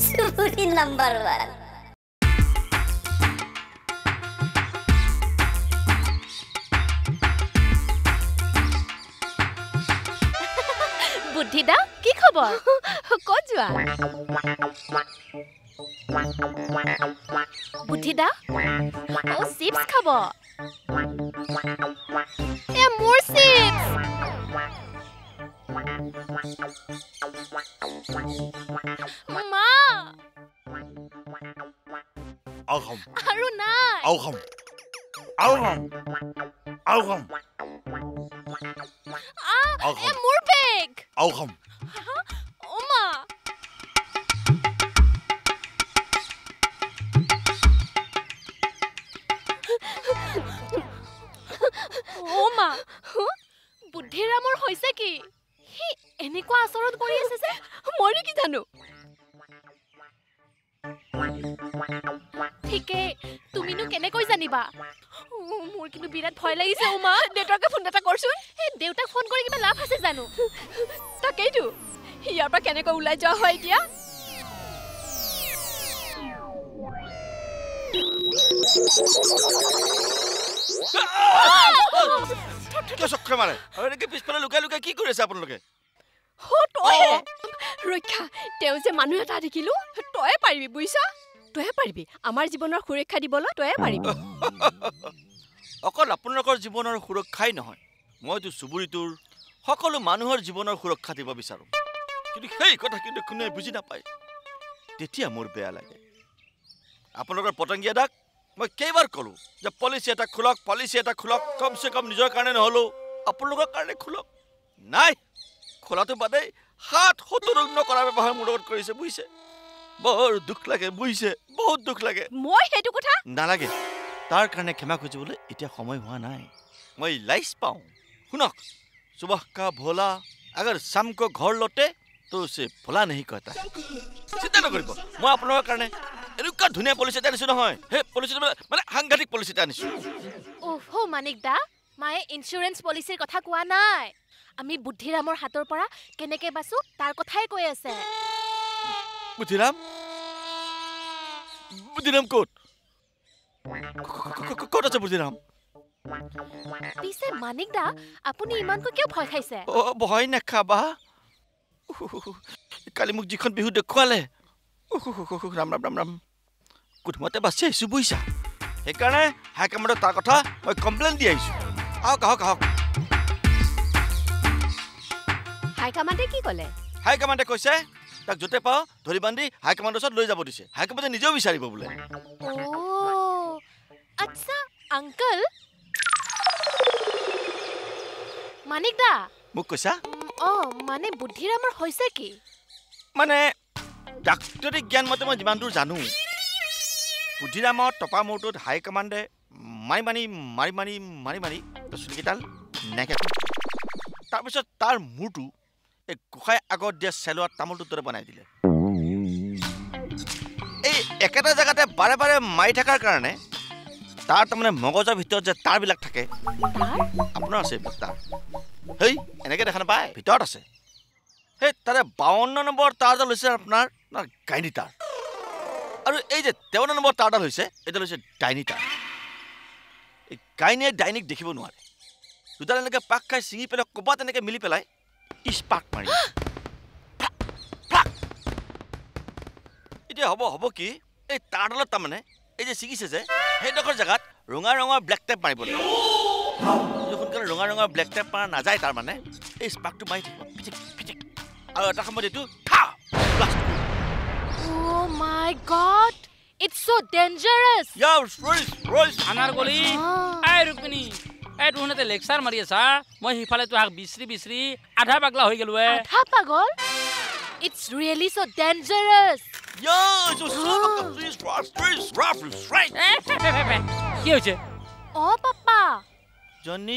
চুৰি নাম্বাৰ 1 বুদ্ধিদা কি খবৰ ক'ত যোৱা বুদ্ধিদা ও চিপছ খাব এ মোৰ চিপছ মা আউখাম আৰু নাই আউখাম আউখাম আউখাম এ মোৰ বেগ আউখাম ও মা ও মা বুদ্ধিৰামৰ হৈছে কি হি এনেকুৱা আচৰণ কৰি আছে যে মই কি জানো ঠিকে তুমিনো কেনেকৈ জানিবা মোৰ কিন্তু বিৰাট ভয় লাগিছে ও মা দেউতাকে ফোন এটা কৰচোন দেউতাক ফোন কৰি কিবা লাভ আছে জানো তাকেইতো ইয়াৰ পৰা কেনেকৈ ওলাই যোৱা হয় এতিয়া কিয় চক্ৰ মাৰে আৰু এনেকে পিছফালে লুকাই লুকাই কি কৰি আছে আপোনালোকে ৰক্ষা তেওঁ যে মানুহ এটা দেখিলো তয়ে পাৰিবি বুইছা তয়ে পাৰিবি আমাৰ জীৱনৰ সুৰক্ষা দিবলৈ তয়ে পাৰিবি অকল আপোনালোকৰ জীৱনৰ সুৰক্ষাই নহয় মইতো চুবুৰীটোৰ সকলো মানুহৰ জীৱনৰ সুৰক্ষা দিব বিচাৰোঁ কিন্তু সেই কথা কিন্তু কোনোৱে বুজি নাপায় তেতিয়া মোৰ বেয়া লাগে আপোনালোকৰ পতংগীয়া দাক মই কেইবাৰ ক'লো যে পলিচি এটা খোলক কমচে কম নিজৰ কাৰণে নহ'লেও আপোনালোকৰ কাৰণে খোলক নাই খোলাটো বাদেই ৭-৭ কৰা ব্যৱহাৰ মোৰ লগত কৰিছে বুজিছে বৰ দুখ লাগে বুজিছে বহুত দুখ লাগে মই সেইটো কথা নালাগে তাৰ কাৰণে ক্ষমা খুজিবলৈ এতিয়া সময় হোৱা নাই মই লাইচ পাওঁ শুনক सुबह का भोला अगर शाम को घर लौटे तो उसे भोला नहीं कहता चिंता नकरिब মই আপোনালোকৰ কাৰণে এনেকুৱা ধুনীয়া পলিচি এটা আনিছো নহয় হে পলিচিটো মানে সাংঘাতিক পলিচি এটা আনিছো ওহো মানিক দা মায়ে ইন্স্যুৰেন্স পলিচিৰ কথা কোৱা নাই আমি বুদ্ধিৰামৰ হাতৰ পৰা কেনেকে বাসু তাৰ কথাই কৈ আছে বুদ্ধিৰাম ক'ত আছে বুদ্ধিৰাম পিছে মানিক দা আপুনি ইমানকৈ কিয় ভয় খাইছে ভয় নাখাবা কালি মোক যিখন বিহু দেখুৱালে ৰাম ৰাম ৰাম ৰাম কোঠমতে বাছি আহিছো বুইছা সেইকাৰণে হাইকমাণ্ডক তাৰ কথা মই কমপ্লেইন দি আহিছো আহক হাইকমাণ্ডে কি ক'লে হাইকমাণ্ডে কৈছে তাক য'তে পাওঁ ধৰি বান্ধি হাইকমাণ্ডৰ ওচৰত লৈ যাব দিছে হাইকমাণ্ডে নিজেও বিচাৰিব বোলে আচ্ছা আংকল মানিক দা মোক কৈছা মানে বুদ্ধিৰামৰ হৈছে কি মানে ডাক্তৰী জ্ঞান মতে মই যিমান দূৰ জানো বুদ্ধিৰামৰ টপা মূৰটোত হাইকমাণ্ডে মাৰি চুলিকেইডাল নেকে তাৰপিছত তাৰ মূৰটো এই গোসাঁই আগত দিয়া চেলোৱা তামোলটোৰ দৰে বনাই দিলে এই একেটা জেগাতে বাৰে বাৰে মাৰি থকাৰ কাৰণে তাৰ তাৰমানে মগজৰ ভিতৰত যে তাঁৰবিলাক থাকে আপোনাৰ আছে তাঁৰ হেই এনেকৈ দেখা নাপায় ভিতৰত আছে সেই তাৰে 52 নম্বৰ তাঁৰডাল হৈছে আপোনাৰ গাইনী তাঁৰ আৰু এই যে 53 নম্বৰ তাঁৰডাল হৈছে এইডাল হৈছে ডাইনী তাঁৰ এই গাইনীয়ে ডাইনীক দেখিব নোৱাৰে দুডাল এনেকৈ পাক খাই ছিঙি পেলাই ক'ৰবাত এনেকৈ মিলি পেলাই ইস্পাক মাৰি এতিয়া হ'ব কি এই তাঁৰডালত তাৰমানে এই যে ছিঙিছে যে সেইডোখৰ জেগাত ৰঙা ৰঙৰ ব্লেক টেপ মাৰিব লাগিব সোনকালে ৰঙা ৰঙৰ ব্লেক টেপ মাৰা নাযায় তাৰমানে এই স্পাৰ্কটো মাৰি থাকিব পিটিক আৰু এটা সময়ত এইটো Oh my god it's so dangerous Anarkali আই ৰুকমিনী এই তুহনতে লেকচাৰ মাৰি আছা মই হিফালে তো হাক বিচৰি আধা পাগলা হৈ গেলো আধা পাগল it's really so dangerous কি হৈছে papa Johnny.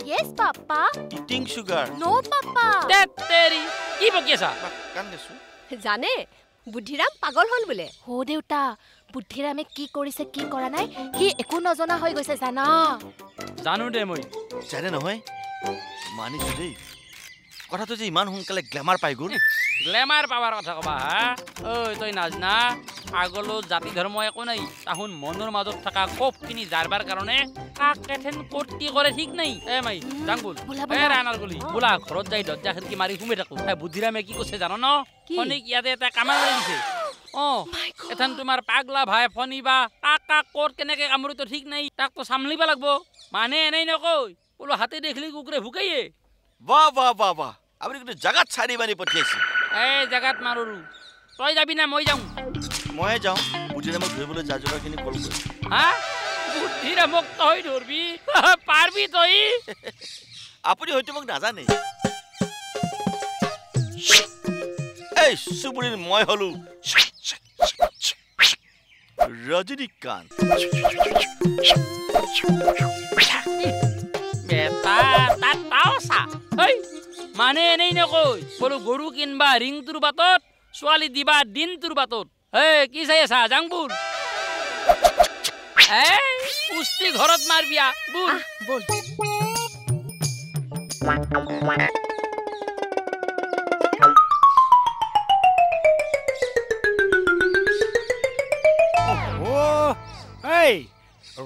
Yes, Papa. Eating sugar. No, Papa. তেৰি কি বকি আছা কান দেছো জানে বুদ্ধিৰাম পাগল হল বোলে হো দেউতা বুদ্ধিৰামে কি কৰিছে কি কৰা নাই কি একো নজনা হৈ গৈছে জানা জানো দে মই জানে নহয় মানিছো দেই কথাটো যে ইমান সোনকালে গ্লেমাৰ পাই গ'ল গ্লেমাৰ পাৱাৰ কথা কবা হা ঐ তই নাজনা আগলো জাতি ধৰ্ম একো নাই তাহুন মনৰ মাজত থকা কোপখিনি জাৰবাৰ কাৰণে কাক কেথেন ক'ত কি কৰে ঠিক নাই মাই যাং বল ৰাণাৰ গলি বোলা ঘৰত যাই দৰ্জা খিৰিকী মাৰি সোমাই থাকো বুদ্ধিৰামে কি কৈছে জানো ন ফণিক ইয়াতে এটা কামা মাৰি দিছে এথান তোমাৰ পাগলা ভাই ফণিবা কাক কাক ক'ত কেনেকে কামুৰিতো ঠিক নাই তাকতো চামলিব লাগব মানে এনেই নকয় বোলো হাতে দেখিলি কুকুৰে ভুকাইয়ে বাহ বাহ বাহ বাহ আপুনি কিন্তু জাগাত চাৰি বানি পঠিয়াইছে জাগাত মাৰোঁ তই যাবি না মই যাওঁ ময়ে যাওঁ বুদ্ধিৰামক ধৰিবলৈ যা যোগাৰখিনি কল কৰিম হা বুদ্ধিৰামক তই ধৰবি পাৰবি তই আপুনি হয়তো মোক নাজানে এই চুবুৰীৰ মই হলো ৰজনীকান্ত বেটা তাত পাওছা মানে এনেই নকয় বোলো গৰু কিনবা ৰিংটোৰ বাটত ছোৱালী দিবা দিনটোৰ বাটত কি চাই আছা যাং বুল পুষ্টি ঘৰত মাৰবিয়া বুল বল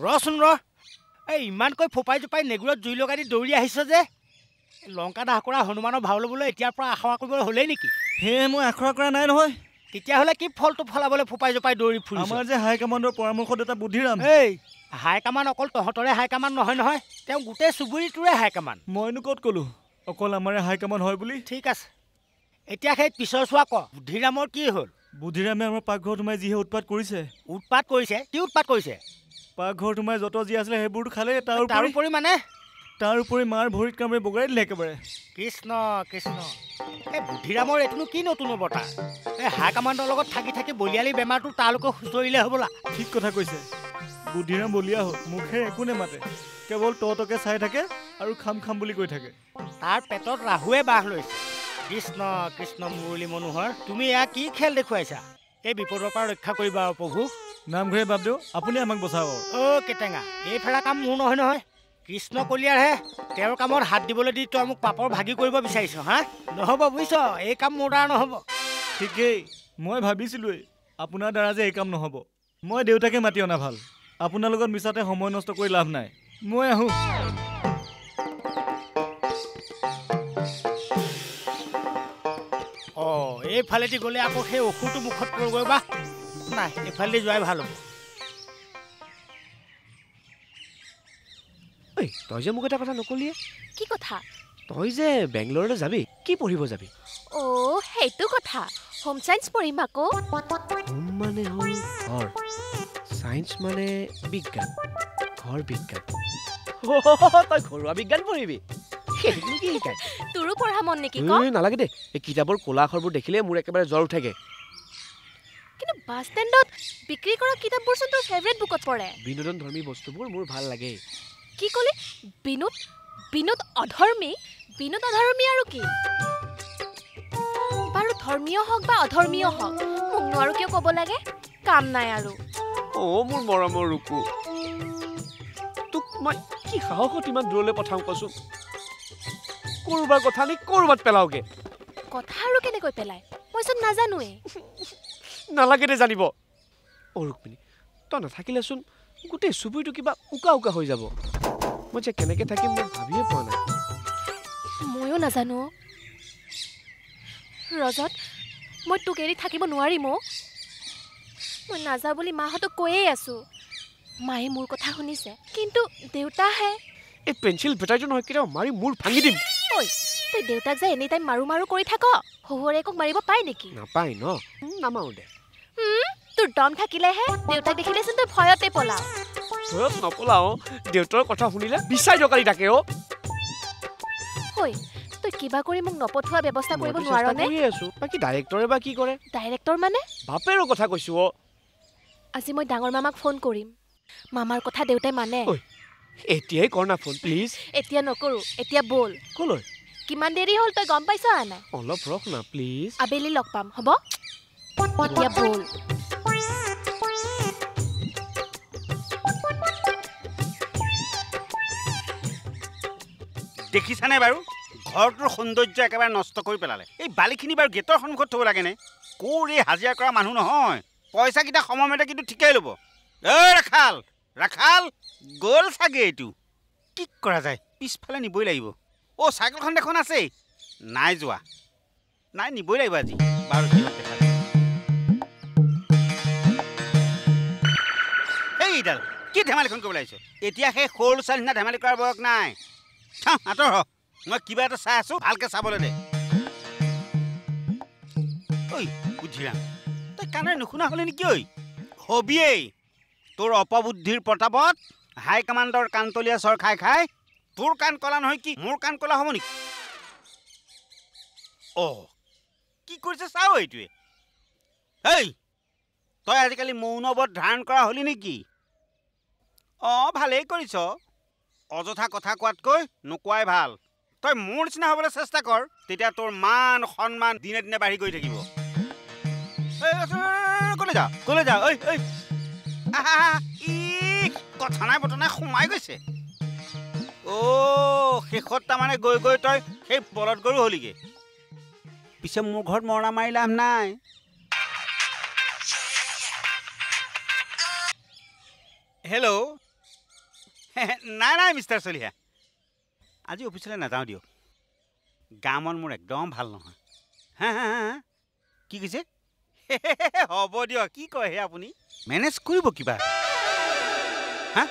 ৰচোন ইমানকৈ ফোপাই জোপাই নেগুৰত জুই লগাই দি দৌৰি আহিছ যে লংকা দাহ কৰা হনুমানৰ ভাও ল'বলৈ এতিয়াৰ পৰা আখৰা কৰিবলৈ হ'লেই নেকি সেয়ে মই আখৰা কৰা নাই নহয় তেতিয়াহ'লে কি ফলটো ফলাবলৈ ফোপাই জোপাই দৌৰি ফুৰিছ আমাৰ যে হাইকমাণ্ডৰ পৰামৰ্শদাতা বুদ্ধিৰাম হাইকমাণ্ড অকল তহঁতৰে হাইকমাণ্ড নহয় নহয় তেওঁ গোটেই চুবুৰীটোৰে হাইকমাণ্ড মইনো ক'ত ক'লো অকল আমাৰে হাইকমাণ্ড হয় বুলি ঠিক আছে এতিয়া সেই পিছৰ চোৱা ক বুদ্ধিৰামৰ কি হ'ল বুদ্ধিৰামে আমাৰ পাকঘৰত সোমাই যিহে উৎপাত কৰিছে কি উৎপাত কৰিছে পাকঘৰত সোমাই যত যি আছিলে সেইবোৰতো খালে তাৰোপৰি মানে তাৰ উপৰি মাৰ ভৰিত কামুৰি বগৰাই দিলে একেবাৰে কৃষ্ণ কৃষ্ণ এই বুদ্ধিৰামৰ এইটোনো কি নতুন বতা এই হাইকমাণ্ডৰ লগত থাকি থাকি বলিয়ালি বেমাৰটো তালৈকে সুচৰিলে হ'বলা ঠিক কথা কৈছে বুদ্ধিৰাম বলিয়া হ'ল মুখেৰে একো নেমাতে কেৱল তকে চাই থাকে আৰু খাম খাম বুলি কৈ থাকে তাৰ পেটত ৰাহুৱে বাহ লৈছে কৃষ্ণ কৃষ্ণ মুৰলী মনোহৰ তুমি এয়া কি খেল দেখুৱাইছা এই বিপদৰ পৰা ৰক্ষা কৰিবা আৰু প্ৰভু নামঘৰে বাপ দেউ আপুনি আমাক বচাব কেটেঙা এই ফেৰা কাম মোৰ নহয় নহয় কৃষ্ণ কলিয়াৰহে তেওঁৰ কামত হাত দিবলৈ দি তই মোক পাপৰ ভাগি কৰিব বিচাৰিছ হা নহ'ব বুজিছ এই কাম মোৰ দ্বাৰা নহ'ব ঠিকেই মই ভাবিছিলোঁৱেই আপোনাৰ দ্বাৰা যে এই কাম নহ'ব মই দেউতাকে মাতি অনা ভাল আপোনাৰ লগত মিছাতে সময় নষ্ট কৰি লাভ নাই মই আহোঁ এইফালেদি গ'লে আকৌ সেই ঔষধটো মুখত পৰিবগৈ বা নাই এইফালেদি যোৱাই ভাল হ'ব তই যে মোক এটা কথা নকলিয়ে কি কথা তই যে বেংগলোৰলৈ যাবি কি পঢ়িব যাবি সেইটো কথা হোম সায়েন্স পঢ়িম আকৌ হোম মানে হ'ল ঘৰ সায়েন্স মানে বিজ্ঞান ঘৰ বিজ্ঞান তই ঘৰুৱা বিজ্ঞান পঢ়িবি তোৰো পঢ়া মন নেকি নালাগে দে এই কিতাপৰ ক'লা আখৰবোৰ দেখিলে মোৰ একেবাৰে জ্বৰ উঠেগে কিন্তু বাছ ষ্টেণ্ডত বিক্ৰী কৰা কিতাপবোৰ চোন তোৰ ফেভৰেট বুকত পৰে বিনোদন ধৰ্মী বস্তুবোৰ মোৰ ভাল লাগে কি ক'লি বিনোদ অধৰ্মী আৰু কি বাৰু ধৰ্মীয় হওক বা অধৰ্মীয় হওক মোক নোৱাৰো কিয় ক'ব লাগে কাম নাই আৰু মোৰ মৰমৰ ৰূপু তোক মই কি সাহসত ইমান দূৰলৈ পঠাওঁ কচোন কৰবাৰ কথা নি কৰবাত পেলাওগে কথা আৰু কেনেকৈ পেলাই মইচোন নাজানোৱে নালাগে দে জানিব ৰুক্মিণী তই নাথাকিলেচোন গোটেই চুবুৰীটো কিবা উকা হৈ যাব মই যে কেনেকে থাকিম মই ভাবিয়ে পোৱা নাই ময়ো নাজানো ৰজত মই তোক এৰি থাকিব নোৱাৰিম মই নাযাওঁ বুলি মাহঁতক কৈয়ে আছো মায়ে মোৰ কথা শুনিছে কিন্তু দেউতাহে এই পেঞ্চিল বেটাৰজন হয় কেতিয়াও মাৰি মূৰ ভাঙি দিম তই দেউতাক যে এনি টাইম মাৰো কৰি থাক শহুৰেকক মাৰিব পায় নেকি নাপায় ন নামাৰো দে তোৰ দম থাকিলেহে দেউতাক দেখিলেচোন তই ভয়তে পলাও ভয়ত নপলাও দেউতাৰ কথা শুনিলে বিচাই দৰকাৰী থাকে তই কিবা কৰি মোক নপঠোৱা ব্যৱস্থা কৰিব নোৱাৰনে বাকী ডাইৰেক্টৰে বা কি কৰে ডাইৰেক্টৰ মানে বাপেৰৰ কথা কৈছো আজি মই ডাঙৰ মামাক ফোন কৰিম মামাৰ কথা দেউতাই মানে এতিয়াই কৰ না ফোন প্লিজ এতিয়া নকৰো এতিয়া বল কলৈ কিমান দেৰি হ'ল তই গম পাইছ নাই অলপ ৰখ না প্লিজ আবেলি লগ পাম হ'ব এতিয়া বল দেখিছানে বাৰু ঘৰটোৰ সৌন্দৰ্য একেবাৰে নষ্ট কৰি পেলালে এই বালিখিনি বাৰু গেটৰ সন্মুখত থ'ব লাগেনে কোৰ এই হাজিৰা কৰা মানুহ নহয় পইচাকেইটা সময়মতে কিন্তু ঠিকেই ল'ব ৰাখাল ৰাখাল গ'ল চাগে এইটো কি কৰা যায় পিছফালে নিবই লাগিব চাইকেলখন দেখোন আছেই নাই যোৱা নাই নিবই লাগিব আজি বাৰু দেখা এইডাল কি ধেমালিখন কৰিব লাগিছে এতিয়া সেই সৰু ছোৱালী নিচিনা ধেমালি কৰাৰ বয়স নাই আঁতৰ হ মই কিবা এটা চাই আছো ভালকে চাবলৈ দে ঐ বুদ্ধিৰাম তই কাণেৰে নুশুনা হ'লে নেকি ঐ হবিয়েই তোৰ অপবুদ্ধিৰ প্ৰতাপত হাই কমাণ্ডৰ কাণতলীয়া চৰ খাই খাই তোৰ কাণ কলা নহয় কি মোৰ কাণ কলা হ'ব নেকি কি কৰিছে চাও এইটোৱে এই তই আজিকালি মৌনৱত ধাৰণ কৰা হলি নেকি ভালেই কৰিছ অযথা কথা কোৱাতকৈ নোকোৱাই ভাল তই মোৰ নিচিনা হ'বলৈ চেষ্টা কৰ তেতিয়া তোৰ মান সন্মান দিনে দিনে বাঢ়ি গৈ থাকিব কলৈ যা ঐ কথা নাই বতৰা নাই সোমাই গৈছে শেষত তাৰমানে গৈ গৈ তই সেই বলদ গৰু হলিগে পিছে মোৰ ঘৰত মৰণা মাৰি লাভ নাই হেল্ল' নাই নাই মিষ্টাৰ চলিহা আজি অফিচলৈ নাযাওঁ দিয়ক গা মন মোৰ একদম ভাল নহয় হা কি কৈছে হ'ব দিয়ক কি কয় হে আপুনি মেনেজ কৰিব কিবা হা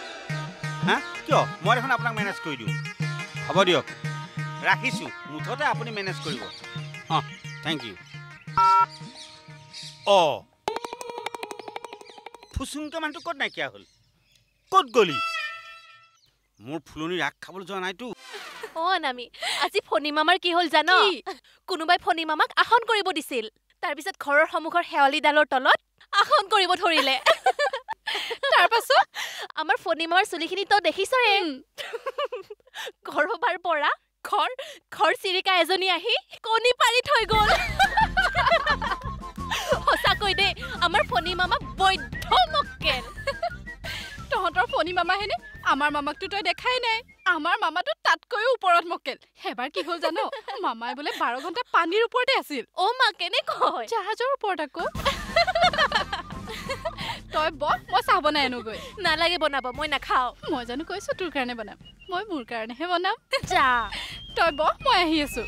কিয় মই দেখোন আপোনাক মেনেজ কৰি দিওঁ হ'ব দিয়ক ৰাখিছোঁ মুঠতে আপুনি মেনেজ কৰিব থেংক ইউ ফুচুংকে মানুহটো ক'ত নাইকিয়া হ'ল ক'ত গলি মোৰ ফুলনি ৰাগ খাবলৈ যোৱা নাইতো নামি আজি ফণী মামাৰ কি হ'ল জানো কোনোবাই ফণী মামাক আসন কৰিব দিছিল তাৰপিছত ঘৰৰ সন্মুখৰ শেৱালিডালৰ তলত আসন কৰিব ধৰিলে তাৰপাছত আমাৰ ফণী মামাৰ চুলিখিনি তই দেখিছয়ে ঘৰবাৰ পৰা ঘৰ চিৰিকা এজনী আহি কণী পাৰি থৈ গ'ল সঁচাকৈ দে আমাৰ ফণী মামা বৈধ মক্কেল তহঁতৰ ফণী মামা হেনে আমাৰ মামাকটো তই দেখাই নাই আমাৰ মামাটো তাতকৈও ওপৰত মক্কেল এবাৰ কি হ'ল জানো মামাই বোলে 12 ঘণ্টা পানীৰ ওপৰতে আছিল মা কেনে কয় জাহাজৰ ওপৰত আকৌ তই মই চাহ বনাই আনোগৈ নালাগে বনাব মই নাখাওঁ মই জানো কৈছো তোৰ কাৰণে বনাম মই মোৰ কাৰণেহে বনাম যা তই মই আহি আছো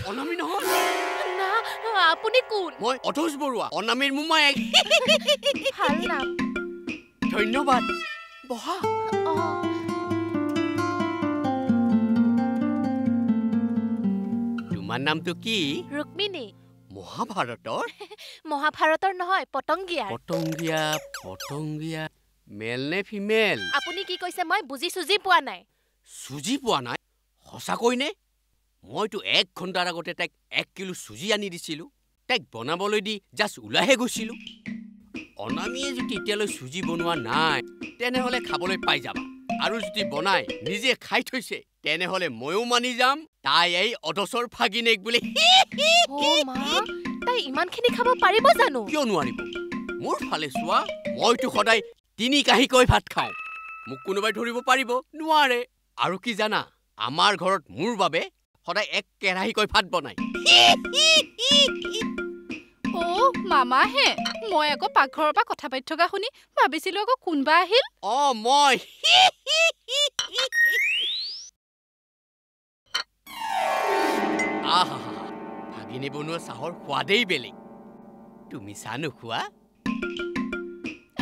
অনামী নহয় না আপুনি কোন মই অথোষ বৰুৱা অনামীৰ মোমায়েক ভাল নাম ধন্যবাদ বহা তোমাৰ নামটো কি ৰুক্মিণী মহাভাৰতৰ নহয় পতংগিয়া মেল নে ফিমেল আপুনি কি কৈছে মই বুজি চুজি পোৱা নাই সঁচাকৈ নে মইতো 1 ঘণ্টাৰ আগতে তাইক 1 কিলো চুজি আনি দিছিলোঁ তাইক বনাবলৈ দি জাষ্ট ওলাইহে গৈছিলোঁ অনামীয়ে যদি এতিয়ালৈ চুজি বনোৱা নাই তেনেহ'লে খাবলৈ পাই যাবা আৰু যদি বনাই নিজে খাই থৈছে তেনেহ'লে ময়ো মানি যাম তাই এই অদছৰ ভাগিনেক বুলি তাই ইমানখিনি খাব পাৰিব জানো কিয় নোৱাৰিব মোৰ ফালে চোৱা মইতো সদায় 3 কাঁহীকৈ ভাত খাওঁ মোক কোনোবাই ধৰিব পাৰিব নোৱাৰে আৰু কি জানা আমাৰ ঘৰত মোৰ বাবে সদায় 1 কেৰাহীকৈ ভাত বনাই মামা হে মই আকৌ পাকঘৰৰ পৰা কথা পাতি থকা শুনি ভাবিছিলো আকৌ কোনবা আহিল মই ভাগিনী বনোৱা চাহৰ সোৱাদেই বেলেগ তুমি চাহ নোখোৱা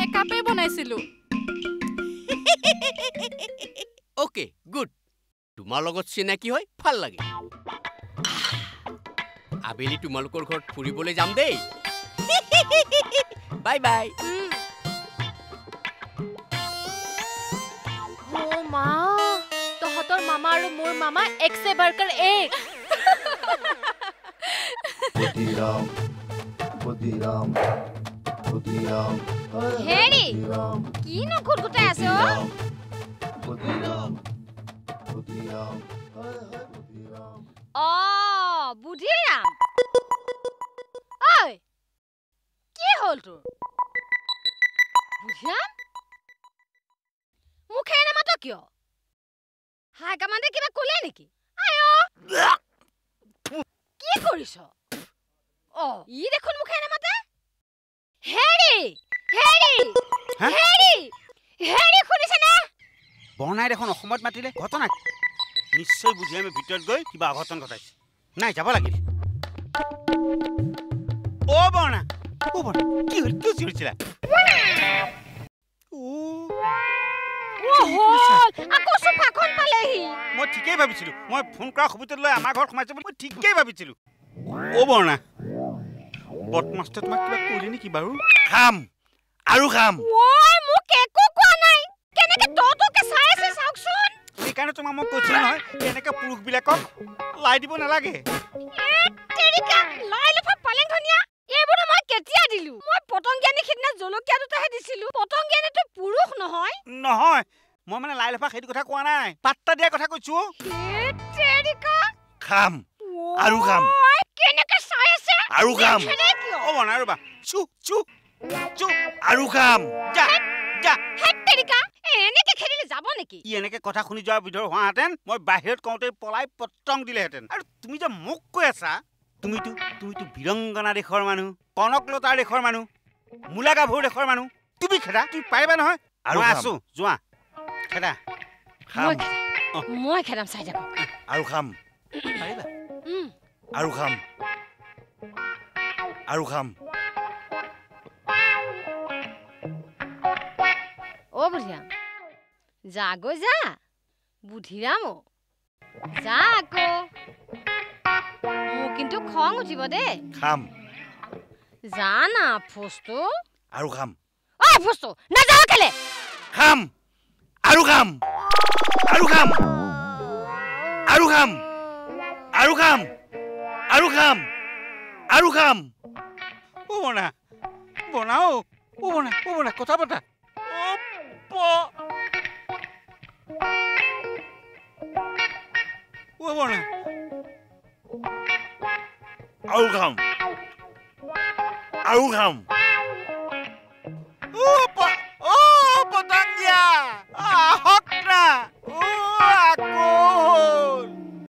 একাপে বনাইছিলো অ'কে গুড তোমাৰ লগত চিনাকি হয় ভাল লাগে আবেলি তোমালোকৰ ঘৰত ফুৰিবলৈ যাম দেই বাই বাই মা তহঁতৰ মামা আৰু মোৰ মামা এক সে বাৰকাৰ এক হেৰি কি নকুট গুটাই আছে বুধিৰাম ঐ কি হ'ল তোৰ বুধিৰাম মুখে নামাত কিয় হাই কামাণ্ডে কিবা ক'লে নেকি কি কৰিছ ই দেখোন মুখে নামাতে হেৰি হেৰি হেৰি হেৰি শুনিছেনে বনাই দেখোন অসমত মাতিলে ঘটনা নিশ্চয় বুঝি আমি ভিতৰত গৈ কিবা অঘটন ঘটাইছে নাই যাব লাগিল ও বনা কি হ'ল কি চিৰিছিলা আকৌ সোফাখন পালেহি মই ঠিকেই ভাবিছিলো মই ফোন কৰা সুবিধা লৈ আমাৰ ঘৰত সোমাইছে বুলি মই ঠিকেই ভাবিছিলো ও বনা বদমাষ্টে তোমাক কিবা কৰিলে নেকি বাৰু খাম আৰু খাম ওই মোক একো কোৱা নাই কেনেকে তোকে চাই আছে চাওকচোন সেইকাৰণে তোমাক মই কৈছিলো নহয় এনেকে পুৰুষবিলাকক লাই দিব নালাগে তেৰিকা লাই লফা পালেং ধনিয়া এইবোৰ মই কেতিয়া দিলো মই পতংগিয়ানি খিদনা জলকীয়া দুটাহে দিছিলো পতংগিয়ানিটো পুৰুষ নহয় নহয় মই মানে লাই লফা সেইটো কথা কোৱা নাই পাত্তা দিয়া কথা কৈছো তেৰিকা খাম আৰু খাম কেনেকে চাই আছে আৰু খাম ও বনা ৰবা চু চু চু আৰু খাম যা যা হেট তেৰিকা এনেকে খেলিলে যাব নেকি ই এনেকে কথা শুনি যোৱাৰ ভিতৰ হোৱাহেঁতেন মই বাহিৰত কওঁতে পলাই পটং দিলেহেঁতেন আৰু তুমি যে মোক কৈ আছা তুমিতো বীৰংগনা দেশৰ মানুহ কনকলতাৰ দেশৰ মানুহ মূলা গাভৰু দেশৰ মানুহ তুমি খেদা তুমি পাৰিবা নহয় আৰু আছো যোৱা খেদা খাম মই খেদাম চাই যাব আৰু খাম পাৰিবা আৰু খাম আৰু খাম ও বুধিৰাম যা গৈ যা বুধিৰাম যা আকৌ মোক কিন্তু খং উঠিব দেই খাম যা না ফোস্তু আৰু খাম ঐ ফোস্তু নাযাওঁ কেলে খাম আৰু খাম আৰু খাম আৰু খাম আৰু খাম আৰু খাম আৰু খাম ও বনা বনাও ও বনা কথা পতা ও বনা আৰু খাম আৰু খাম